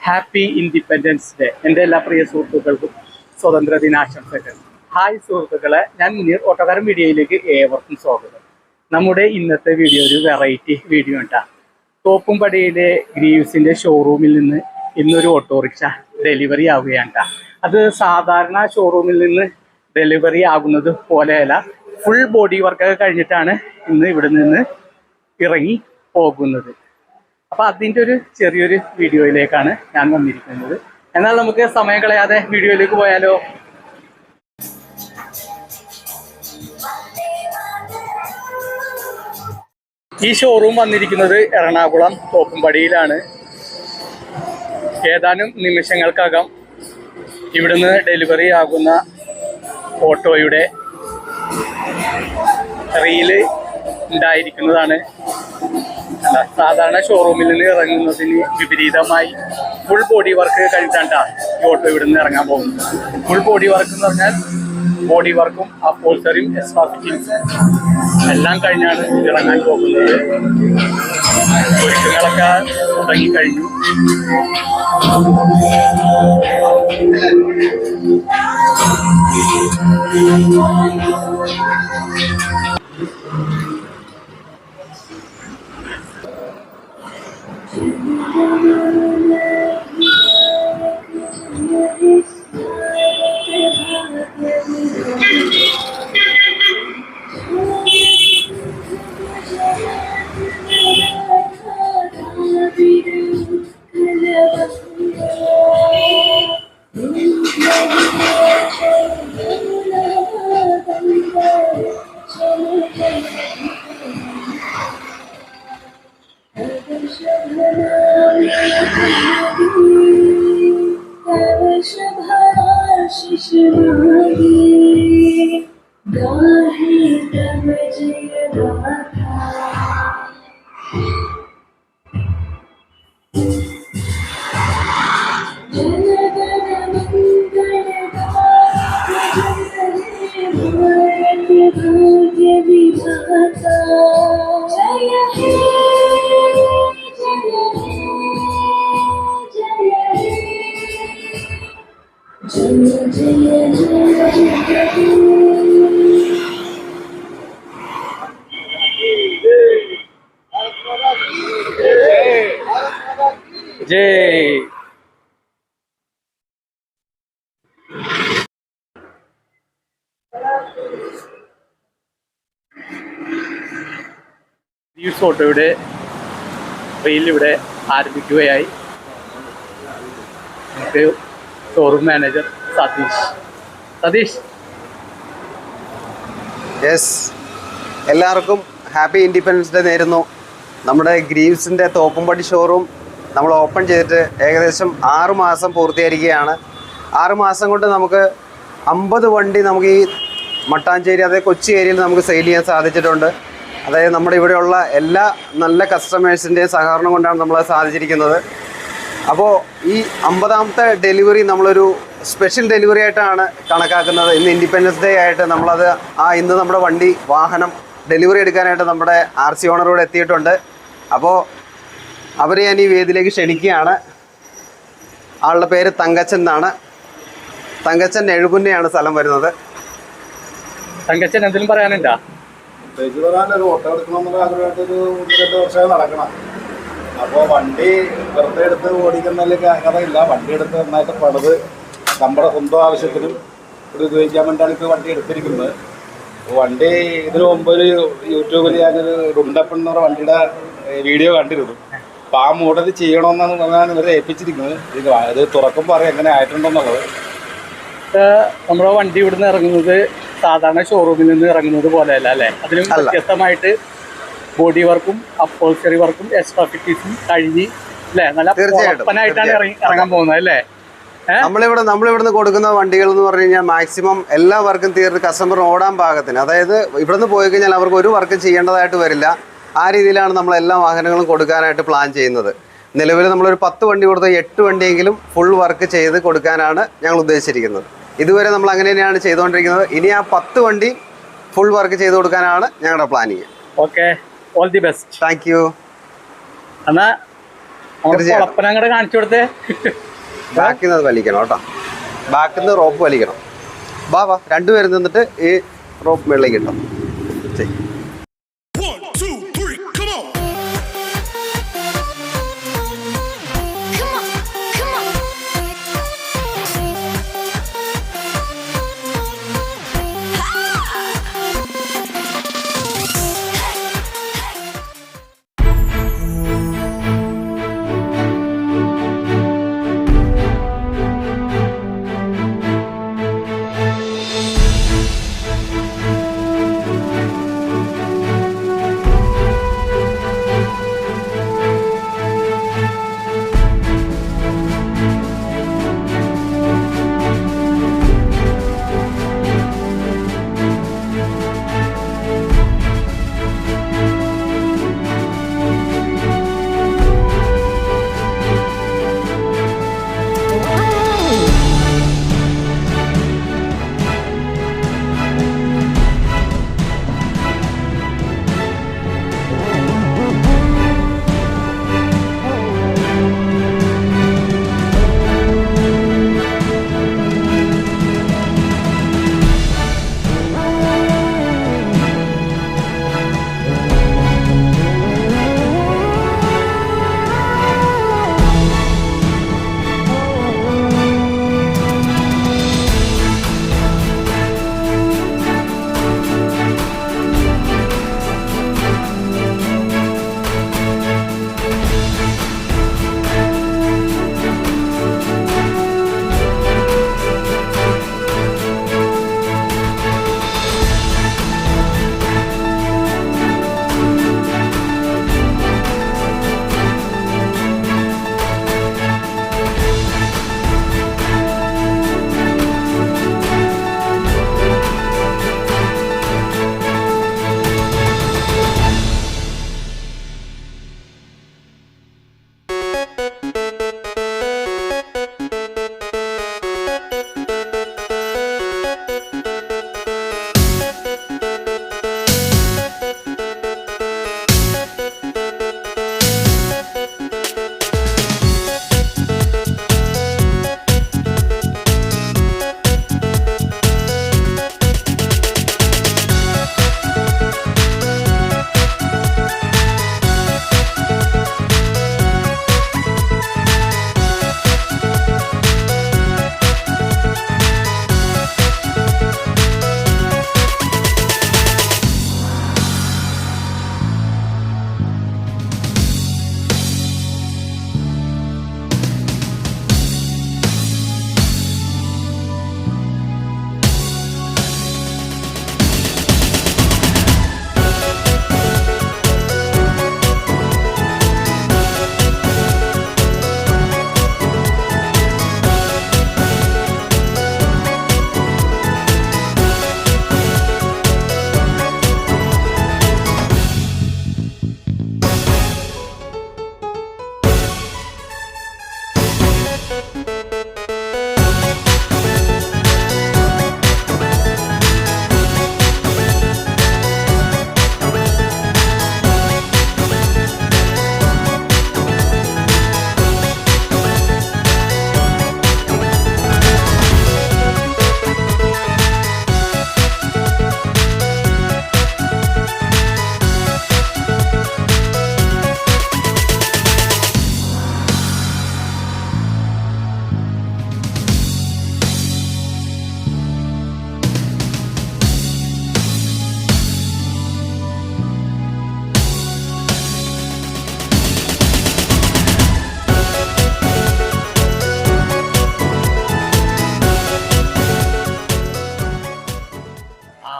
Happy independence day. എൻ്റെ എല്ലാ പ്രിയ സുഹൃത്തുക്കൾക്കും സ്വാതന്ത്ര്യ ദിനാശംസകൾ. ഹായ് സുഹൃത്തുക്കളെ, ഞാൻ മുനീർ ഓട്ടോക്കാരൻ വീഡിയോയിലേക്ക് ഏവർക്കും സ്വാഗതം. നമ്മുടെ ഇന്നത്തെ വീഡിയോ ഒരു വെറൈറ്റി വീഡിയോ ഉണ്ടാ. തോപ്പുംപടിയിലെ ഗ്രീവ്സിൻ്റെ ഷോറൂമിൽ നിന്ന് ഇന്നൊരു ഓട്ടോറിക്ഷ ഡെലിവറി ആവുകയാണ്. അത് സാധാരണ ഷോറൂമിൽ നിന്ന് ഡെലിവറി ആകുന്നത് പോലെയല്ല, ഫുൾ ബോഡി വർക്കൊക്കെ കഴിഞ്ഞിട്ടാണ് ഇന്ന് ഇവിടെ നിന്ന് ഇറങ്ങി പോകുന്നത്. അപ്പോൾ അതിൻ്റെ ഒരു ചെറിയൊരു വീഡിയോയിലേക്കാണ് ഞാൻ വന്നിരിക്കുന്നത്. എന്നാൽ നമുക്ക് സമയം കളയാതെ വീഡിയോയിലേക്ക് പോയാലോ. ഈ ഷോറൂം വന്നിരിക്കുന്നത് എറണാകുളം തോപ്പുംപടിയിലാണ്. ഏതാനും നിമിഷങ്ങൾക്കകം ഇവിടുന്ന് ഡെലിവറി ആകുന്ന ഓട്ടോയുടെ റീല് ഉണ്ടായിരിക്കുന്നതാണ്. സാധാരണ ഷോറൂമിൽ നിന്ന് ഇറങ്ങുന്നതിന് വിപരീതമായി ഫുൾ ബോഡി വർക്ക് കഴിഞ്ഞിട്ടാണ് ഈ ഓട്ടോ ഇവിടെ നിന്ന് ഇറങ്ങാൻ പോകുന്നത്. ഫുൾ ബോഡി വർക്ക് എന്ന് പറഞ്ഞാൽ ബോഡി വർക്കും അപ്പോൾസറിയും എക്സ്ട്രാ ഫിറ്റിംഗ്സും എല്ലാം കഴിഞ്ഞാണ് ഇറങ്ങാൻ പോകുന്നത്. ഒരുക്കങ്ങളൊക്കെ തുടങ്ങിക്കഴിഞ്ഞു. ജയ്. ഈ ഫോട്ടോയുടെ റീൽ ഇവിടെ ആരംഭിക്കുകയായി. നമുക്ക് ഷോറൂം മാനേജർ സതീഷ്. യെസ്, എല്ലാവർക്കും ഹാപ്പി ഇൻഡിപെൻഡൻസ് ഡേ നേരുന്നു. നമ്മുടെ ഗ്രീവ്സിൻ്റെ തോപ്പുംപടി ഷോറൂം നമ്മൾ ഓപ്പൺ ചെയ്തിട്ട് ഏകദേശം 6 മാസം പൂർത്തീകരിക്കുകയാണ്. 6 മാസം കൊണ്ട് നമുക്ക് 50 വണ്ടി നമുക്ക് ഈ മട്ടാഞ്ചേരി അതായത് കൊച്ചി ഏരിയയിൽ നമുക്ക് സെയിൽ ചെയ്യാൻ സാധിച്ചിട്ടുണ്ട്. അതായത് നമ്മുടെ ഇവിടെയുള്ള എല്ലാ നല്ല കസ്റ്റമേഴ്സിൻ്റെയും സഹകരണം കൊണ്ടാണ് നമ്മളത് സാധിച്ചിരിക്കുന്നത്. അപ്പോൾ ഈ 50ാമത്തെ ഡെലിവറി നമ്മളൊരു സ്പെഷ്യൽ ഡെലിവറി ആയിട്ടാണ് കണക്കാക്കുന്നത്. ഇന്ന് ഇൻഡിപെൻഡൻസ് ഡേ ആയിട്ട് നമ്മളത് ഇന്ന് നമ്മുടെ വാഹനം ഡെലിവറി എടുക്കാനായിട്ട് നമ്മുടെ RC ഓണറോട് എത്തിയിട്ടുണ്ട്. അപ്പോൾ അവരെ ഞാൻ ഈ വേദിയിലേക്ക് ക്ഷണിക്കുകയാണ്. ആളുടെ പേര് തങ്കച്ചൻ എന്നാണ്. തങ്കച്ചൻ എഴുപുന്നയാണ് സ്ഥലം വരുന്നത്. തങ്കച്ചൻ എന്തെങ്കിലും പറയാനുണ്ടോ? ഒരു ഓട്ടോ എടുക്കണമെന്നുള്ള ആഗ്രഹമായിട്ടൊരു 1-2 വർഷമായി നടക്കണം. അപ്പോൾ വണ്ടി വെറുതെ എടുത്ത് ഓടിക്കുന്നതിൽ കഥയില്ല. വണ്ടി എടുത്ത് നന്നായിട്ട് പണിത് നമ്മുടെ സ്വന്തം ആവശ്യത്തിനും ഒരു ഉപയോഗിക്കാൻ വേണ്ടിയാണ് ഇപ്പോൾ വണ്ടി എടുത്തിരിക്കുന്നത്. വണ്ടി ഇതിനു മുമ്പ് ഒരു യൂട്യൂബിൽ ഞാനൊരു ഡുണ്ടപ്പൻ എന്ന് പറഞ്ഞ വണ്ടിയുടെ വീഡിയോ കണ്ടിരുന്നു. അപ്പോൾ ആ മോഡൽ ചെയ്യണമെന്നാണ് പറഞ്ഞാൽ ഇവരെ ഏൽപ്പിച്ചിരിക്കുന്നത്. ഇത് തുറക്കുമ്പോൾ അറിയാം എങ്ങനെ ആയിട്ടുണ്ടെന്നുള്ളത്. നമ്മുടെ വണ്ടി ഇവിടുന്ന് ഇറങ്ങുന്നത് സാധാരണ ഷോറൂമിൽ നിന്ന് ഇറങ്ങുന്നത് പോലെയല്ല അല്ലേ? അതിലും വ്യത്യസ്തമായിട്ട് ബോഡി വർക്കും അപ്പോൾസറി വർക്കും എക്സ്ട്രാ ഫിറ്റിംഗ്സും കഴിഞ്ഞ് അല്ലേ നല്ല ഓപ്പണായിട്ടാണ് ഇറങ്ങാൻ പോകുന്നത് അല്ലേ? നമ്മളിവിടുന്ന് കൊടുക്കുന്ന വണ്ടികൾ എന്ന് പറഞ്ഞു കഴിഞ്ഞാൽ മാക്സിമം എല്ലാ വർക്കും തീർത്ത് കസ്റ്റമർ ഓടാൻ പാകത്തിന്, അതായത് ഇവിടുന്ന് പോയി കഴിഞ്ഞാൽ അവർക്ക് ഒരു വർക്കും ചെയ്യേണ്ടതായിട്ട് വരില്ല. ആ രീതിയിലാണ് നമ്മൾ എല്ലാ വാഹനങ്ങളും കൊടുക്കാനായിട്ട് പ്ലാൻ ചെയ്യുന്നത്. നിലവിൽ നമ്മളൊരു 10 വണ്ടി കൊടുത്ത 8 വണ്ടിയെങ്കിലും ഫുൾ വർക്ക് ചെയ്ത് കൊടുക്കാനാണ് ഞങ്ങൾ ഉദ്ദേശിച്ചിരിക്കുന്നത്. ഇതുവരെ നമ്മൾ അങ്ങനെ തന്നെയാണ് ചെയ്തുകൊണ്ടിരിക്കുന്നത്. ഇനി ആ 10 വണ്ടി ഫുൾ വർക്ക് ചെയ്ത് കൊടുക്കാനാണ് ഞങ്ങളുടെ planning. Okay, all the best. Thank you. എന്നാൽ തീർച്ചയായിട്ടും. ഒപ്പന അങ്ങോട്ട് കാണിച്ചു കൊടുത്തേ. ബാക്കിൽ നിന്ന് വലിക്കണം കേട്ടോ, ബാക്കിൽ നിന്ന് റോപ്പ് വലിക്കണം. വാ രണ്ടുപേരും നിന്നിട്ട് ഈ റോപ്പ് വെള്ളിലേക്ക് കിട്ടും. ശരി.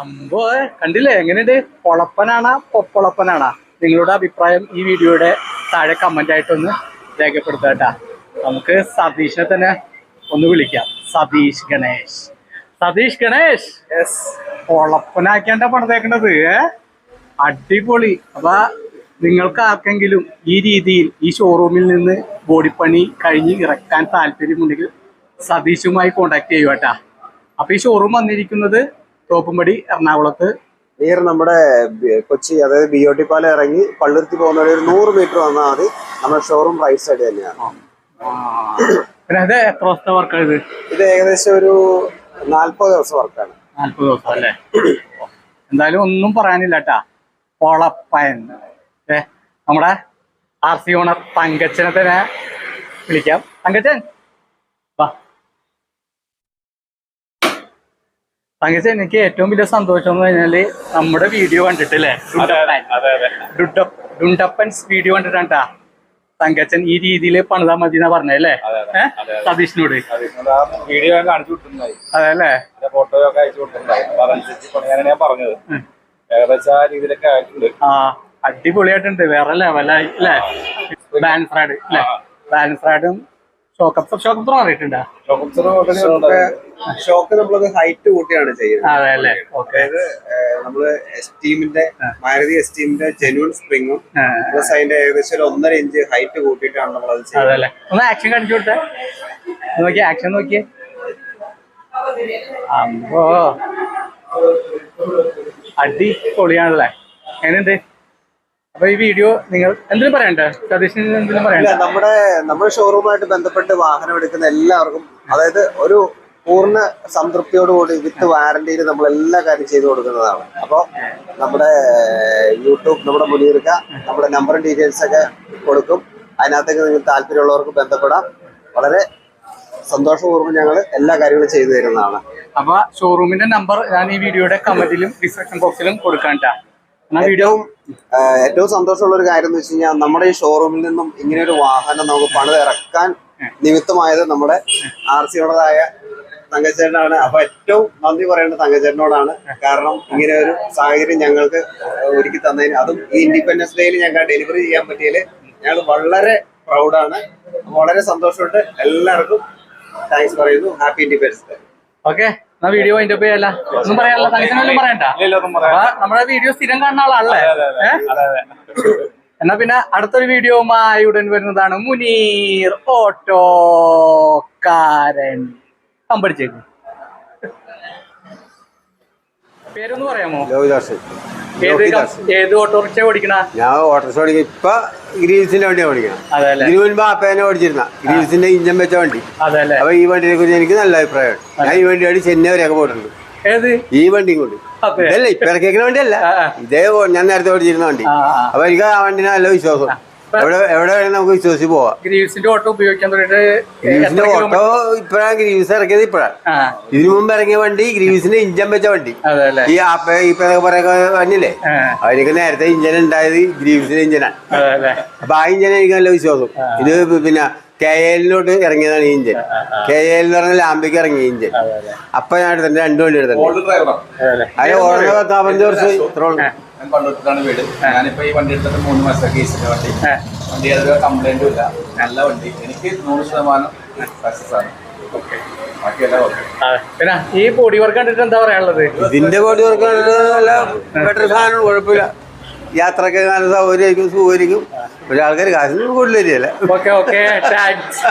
അമ്പോ കണ്ടില്ലേ എങ്ങനെയുണ്ട്? പൊളപ്പനാണാ പൊപ്പൊളപ്പനാണാ? നിങ്ങളുടെ അഭിപ്രായം ഈ വീഡിയോയുടെ താഴെ കമന്റ് ആയിട്ടൊന്ന് രേഖപ്പെടുത്താട്ടാ. നമുക്ക് സതീഷിനെ തന്നെ ഒന്ന് വിളിക്കാം. സതീഷ് ഗണേഷ്. സതീഷ് ഗണേഷ് പൊളപ്പനാക്കിയാണ്ട പണിതേക്കണത്. അടിപൊളി. അപ്പൊ നിങ്ങൾക്ക് ആർക്കെങ്കിലും ഈ രീതിയിൽ ഈ ഷോറൂമിൽ നിന്ന് ബോഡിപ്പണി കഴിഞ്ഞ് ഇറക്കാൻ താല്പര്യമുണ്ടെങ്കിൽ സതീഷുമായി കോണ്ടാക്ട് ചെയ്യുവാട്ടാ. അപ്പൊ ഈ ഷോറൂം വന്നിരിക്കുന്നത് തോപ്പുംപടി എറണാകുളത്ത് നിയർ നമ്മുടെ കൊച്ചി, അതായത് BOT പാലം ഇറങ്ങി പള്ളുരുത്തി പോകുന്ന ഒരു 100 മീറ്റർ വന്നാൽ മതി. നമ്മുടെ ഷോറൂം റൈറ്റ് സൈഡ് തന്നെയാണ്. ഇത് എത്ര ദിവസത്തെ വർക്കാണ് ഇത്? ഇത് ഏകദേശം ഒരു 40 ദിവസം വർക്കാണ്. 40 ദിവസം അല്ലേ? എന്തായാലും ഒന്നും പറയാനില്ല കേട്ടാ. പൊളപ്പയൻ നമ്മുടെ RC ഓണർ തങ്കച്ചനെ തന്നെ വിളിക്കാം. തങ്കച്ചൻ വാ. തങ്കച്ചൻ, എനിക്ക് ഏറ്റവും വലിയ സന്തോഷം എന്ന് പറഞ്ഞാല് നമ്മുടെ വീഡിയോ കണ്ടിട്ടില്ലേ, ഡുണ്ടപ്പൻസ് വീഡിയോ കണ്ടിട്ടാ തങ്കച്ചൻ ഈ രീതിയിൽ പണിതാ മതി എന്നാ പറഞ്ഞല്ലേ സതീഷിനോട്. വീഡിയോ കാണിച്ചു കൊടുത്തിട്ടുണ്ടായി, അതെല്ലേ, ഫോട്ടോ ഒക്കെ അയച്ചു കൊടുത്തിട്ടുണ്ടായി. അപ്പൊ അതനുസരിച്ച് പണിയാനാണ് ഞാൻ പറഞ്ഞത്. ഏകദേശം ആ രീതിയിലൊക്കെ ആയിട്ടുണ്ട്. ആ, അടിപൊളിയായിട്ടുണ്ട്. വേറെ ലെവലായി അല്ലേ? ബാലൻസ് റൈഡ് അല്ലേ? ബാലൻസ് റൈഡും ഷോക്കപ്സർ മാറിയിട്ടുണ്ടോ? ഷോക്ക് നമ്മളത് ഹൈറ്റ് കൂട്ടിയാണ് ചെയ്യുന്നത്. അതെ അല്ലേ? അതായത് നമ്മള് എസ്റ്റീമിന്റെ മാരുതി എസ്റ്റീമിന്റെ ജെന്യൂൻ സ്പ്രിങ്ങും പ്ലസ് അതിന്റെ ഏകദേശം ഒരു 1.5 ഇഞ്ച് ഹൈറ്റ് കൂട്ടിയിട്ടാണ് നമ്മളത് ചെയ്യുന്നത്. അതല്ലേ? ഒന്ന് ആക്ഷൻ കാണിച്ചു കൊടുത്തേ. നോക്കിയേ, ആക്ഷൻ നോക്കിയേ. അമ്പോ, അടിപൊളിയാണല്ലേ? എങ്ങനെയുണ്ട്? അപ്പൊ ഈ വീഡിയോ നിങ്ങൾ എന്തിനും പറയണ്ടേ സതീഷിന്? എന്തിനും പറയണ്ട. നമ്മുടെ ഷോറൂമായിട്ട് ബന്ധപ്പെട്ട് വാഹനം എടുക്കുന്ന എല്ലാവർക്കും, അതായത് ഒരു പൂർണ്ണ സംതൃപ്തിയോടുകൂടി വിത്ത് വാറന്റിയിൽ നമ്മൾ എല്ലാ കാര്യം ചെയ്തു കൊടുക്കുന്നതാണ്. അപ്പോൾ നമ്മുടെ യൂട്യൂബ്, നമ്മുടെ മുനീർക്ക നമ്മുടെ നമ്പറും ഡീറ്റെയിൽസ് ഒക്കെ കൊടുക്കും. അതിനകത്തേക്ക് നിങ്ങൾ താല്പര്യമുള്ളവർക്ക് ബന്ധപ്പെടാം. വളരെ സന്തോഷപൂർവ്വം ഞങ്ങൾ എല്ലാ കാര്യങ്ങളും ചെയ്തു തരുന്നതാണ്. അപ്പൊ ഷോറൂമിന്റെ നമ്പർ ഞാൻ ഈ വീഡിയോയുടെ കമന്റിലും ഡിസ്ക്രിപ്ഷൻ ബോക്സിലും കൊടുക്കാം. ഏറ്റവും സന്തോഷമുള്ള ഒരു കാര്യം എന്ന് വെച്ച് കഴിഞ്ഞാൽ നമ്മുടെ ഈ ഷോറൂമിൽ നിന്നും ഇങ്ങനെ ഒരു വാഹനം നമുക്ക് പണിതിറക്കാൻ നിമിത്തമായത് നമ്മുടെ RC ഓണറായ തങ്കച്ചേട്ടനാണ്. അപ്പൊ ഏറ്റവും നന്ദി പറയേണ്ടത് തങ്കച്ചേട്ടനോടാണ്. കാരണം ഇങ്ങനെ ഒരു സാഹചര്യം ഞങ്ങൾക്ക് ഒരുക്കി തന്നതിന്, അതും ഈ ഇൻഡിപെൻഡൻസ് ഡേയിൽ ഞങ്ങൾക്ക് ഡെലിവറി ചെയ്യാൻ പറ്റിയതിൽ ഞങ്ങൾ വളരെ പ്രൗഡാണ്. വളരെ സന്തോഷമുണ്ട്. എല്ലാവർക്കും താങ്ക്സ് പറയുന്നു. Happy independence day. ഓക്കെ, എന്നാ വീഡിയോ അതിന്റെ പേരല്ല ഒന്നും പറയാനുള്ള തങ്കച്ചനൊന്നും പറയണ്ട. നമ്മുടെ വീഡിയോ സ്ഥിരം കാണുന്ന ആളാണല്ലേ? എന്നാ പിന്നെ അടുത്തൊരു വീഡിയോമായി ഉടൻ വരുന്നതാണ്. മുനീർ ഓട്ടോക്കാരൻ. കമ്പടിച്ചേക്ക് പേരൊന്ന് പറയാമോ? ഏത് ഓട്ടോറിക്ഷ ഓടിക്കണ? ഞാൻ ഓട്ടോറിക്ഷ ഓടിക്കും. ഇപ്പൊ ഗ്രീവ്സിന്റെ വണ്ടിയാണ് ഓടിക്കണം. ഇതിനു മുൻപ് ആപ്പേനെ ഓടിച്ചിരുന്ന ഗ്രീവ്സിന്റെ ഇഞ്ചൻ വെച്ച വണ്ടി. അപ്പൊ ഈ വണ്ടിയെ കുറിച്ച് എനിക്ക് നല്ല അഭിപ്രായമാണ്. ഞാൻ ഈ വണ്ടി ഓടി ചെന്നൈ വരെയൊക്കെ പോയിട്ടുണ്ട്. ഈ വണ്ടിയും കൊണ്ട് ഇതല്ല ഇപ്പൊ ഇറക്കിയേക്കുന്ന വണ്ടിയല്ല, ഇതേ ഞാൻ നേരത്തെ ഓടിച്ചിരുന്ന വണ്ടി. അപ്പൊ എനിക്ക് ആ വണ്ടിനെ നല്ല വിശ്വാസം. എവിടെ വേണമെങ്കിൽ നമുക്ക് വിശ്വസിച്ച് പോവാം. ഗ്രീവ്സിന്റെ ഓട്ടോ ഉപയോഗിക്കാൻ ഗ്രീവ്സിന്റെ ഓട്ടോ ഇപ്പഴാണ് ഗ്രീവ്സ് ഇറക്കിയത്. ഇപ്പഴാണ്. ഇതിനു മുമ്പ് ഇറങ്ങിയ വണ്ടി ഗ്രീവ്സിന്റെ ഇഞ്ചൻ വെച്ച വണ്ടി. ഈ ഇപ്പൊ പറയാ വണ്ടിയില്ലേ, അവർക്ക് നേരത്തെ ഇഞ്ചൻ ഉണ്ടായത് ഗ്രീവ്സിന്റെ ഇഞ്ചനാണ്. അപ്പൊ ആ ഇഞ്ചൻ എനിക്ക് നല്ല വിശ്വാസം. ഇത് പിന്നെ KL-ലോട്ട് ഇറങ്ങിയതാണ് ഈ ഇഞ്ചൻ. KL എന്ന് പറഞ്ഞാൽ ലാംബയ്ക്ക് ഇറങ്ങിയ ഇഞ്ചൻ. അപ്പൊ ഞാൻ എടുത്തിട്ടുണ്ട് 2 വണ്ടി എടുത്തിട്ടുണ്ട്. അതിന് ഓർമ്മ 15 വർഷം ഇത്ര ഞാൻ കൊണ്ടുവന്നിട്ടാണ് വീട്. ഞാനിപ്പോ ഈ വണ്ടി എടുത്തിട്ട് 3 മാസമൊക്കെ ഈസിന്റെ വണ്ടി യാതൊരു കംപ്ലൈന്റും ഇല്ല. നല്ല വണ്ടി. എനിക്ക് 100% സക്സസ് ആണ്. പിന്നെ ഈ ബോഡി വർക്ക് കണ്ടിട്ട് എന്താ പറയാനുള്ളത്? ഇതിന്റെ ബോഡി വർക്ക് നല്ല ബെറ്റർ സാധനം, കുഴപ്പമില്ല. യാത്രക്ക് നല്ല സൗകര്യമായിരിക്കും, സുഖമായിരിക്കും. പക്ഷെ ആൾക്കാർ കാശിന് കൂടുതൽ തരികയല്ല. Okay thanks.